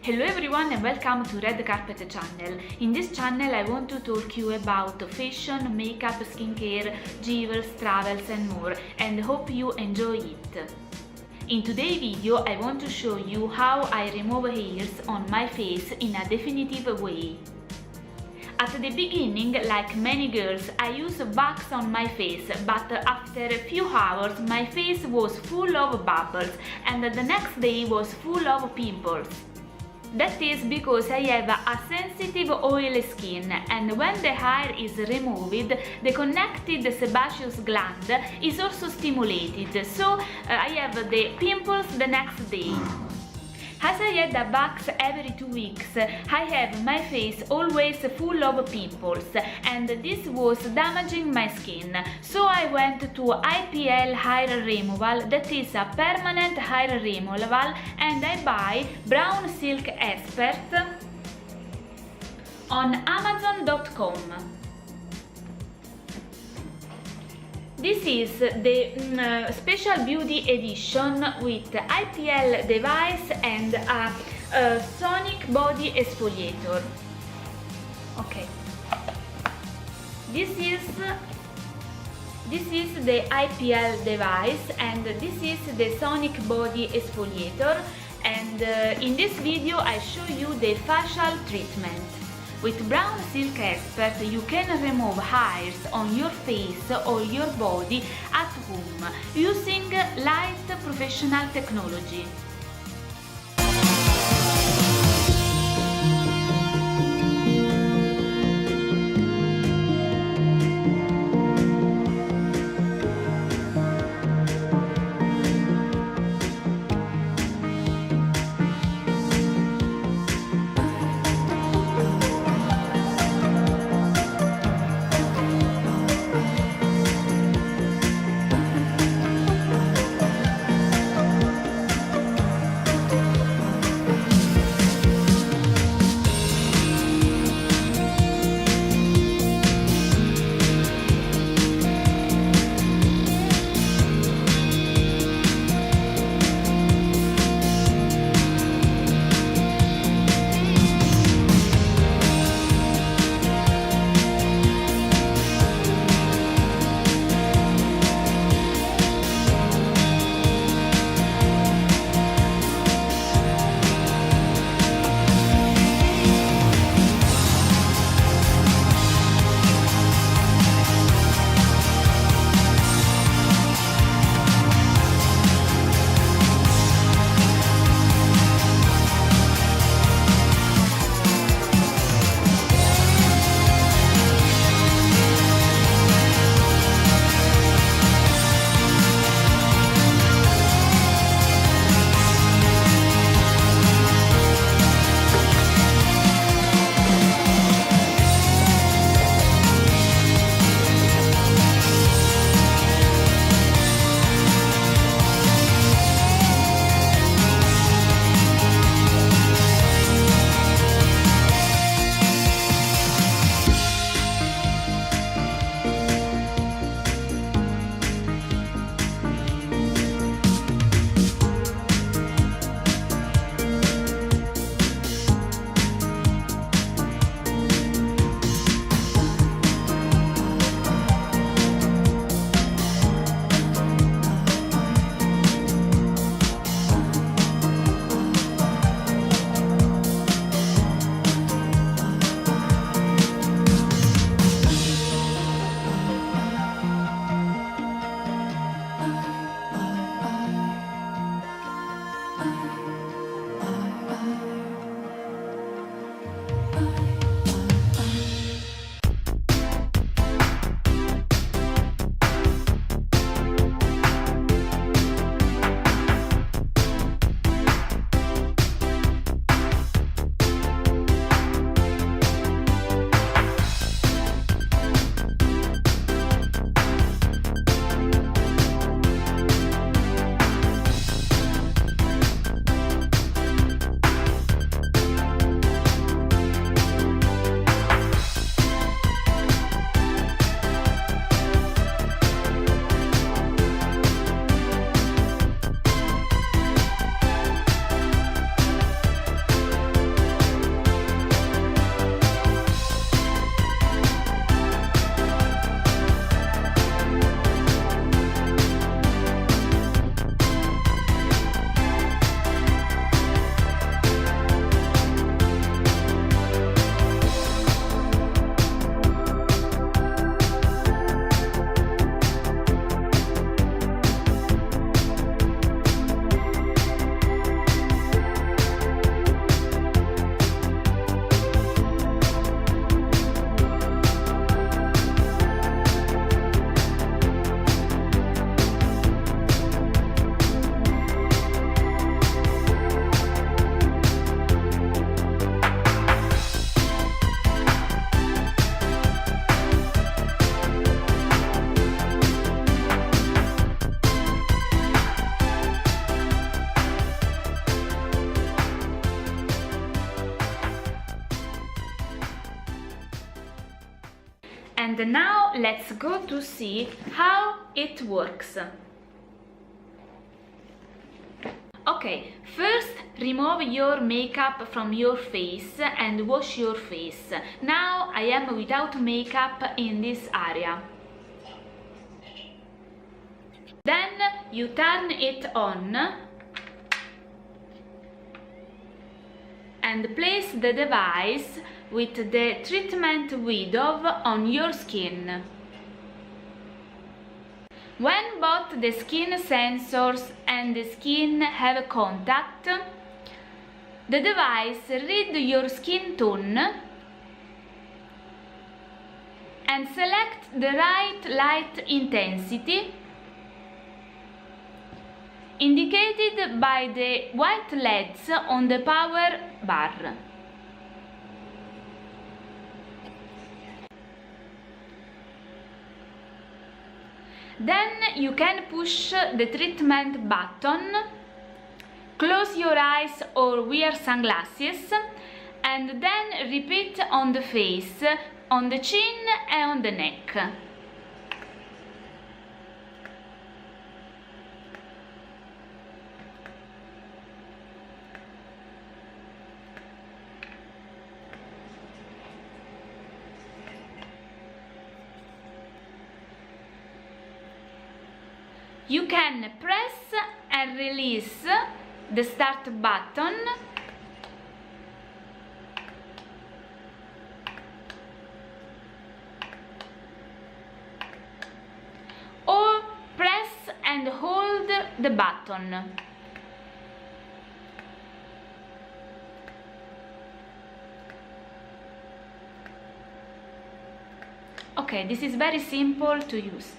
Hello everyone and welcome to Red Carpet channel. In this channel I want to talk you about fashion, makeup, skincare, jewels, travels and more, and hope you enjoy it. In today's video I want to show you how I remove hairs on my face in a definitive way. At the beginning, like many girls, I used wax on my face, but after a few hours my face was full of bubbles and the next day was full of pimples. That is because I have a sensitive oily skin, and when the hair is removed, the connected sebaceous gland is also stimulated, so I have the pimples the next day. As I had a wax every 2 weeks, I have my face always full of pimples, and this was damaging my skin. So I went to IPL hair removal, that is a permanent hair removal, and I buy Braun Silk Expert on Amazon.com. This is the Special Beauty Edition with IPL device and a sonic body exfoliator. Okay. This is the IPL device and this is the sonic body exfoliator, and in this video I show you the facial treatment. With Braun Silk Expert you can remove hairs on your face or your body at home using light professional technology. And now let's go to see how it works. Okay, first remove your makeup from your face and wash your face. Now I am without makeup in this area. Then you turn it on and place the device with the treatment window on your skin. When both the skin sensors and the skin have contact, the device reads your skin tone and select the right light intensity indicated by the white LEDs on the power bar. Then you can push the treatment button, close your eyes or wear sunglasses, and then repeat on the face, on the chin and on the neck. You can press and release the start button or press and hold the button. Okay, this is very simple to use.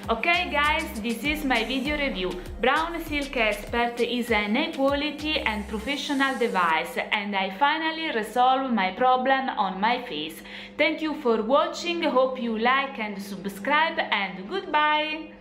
Okay guys, this is my video review. Braun Silk Expert is an high quality and professional device, and I finally resolved my problem on my face. Thank you for watching, hope you like and subscribe, and goodbye!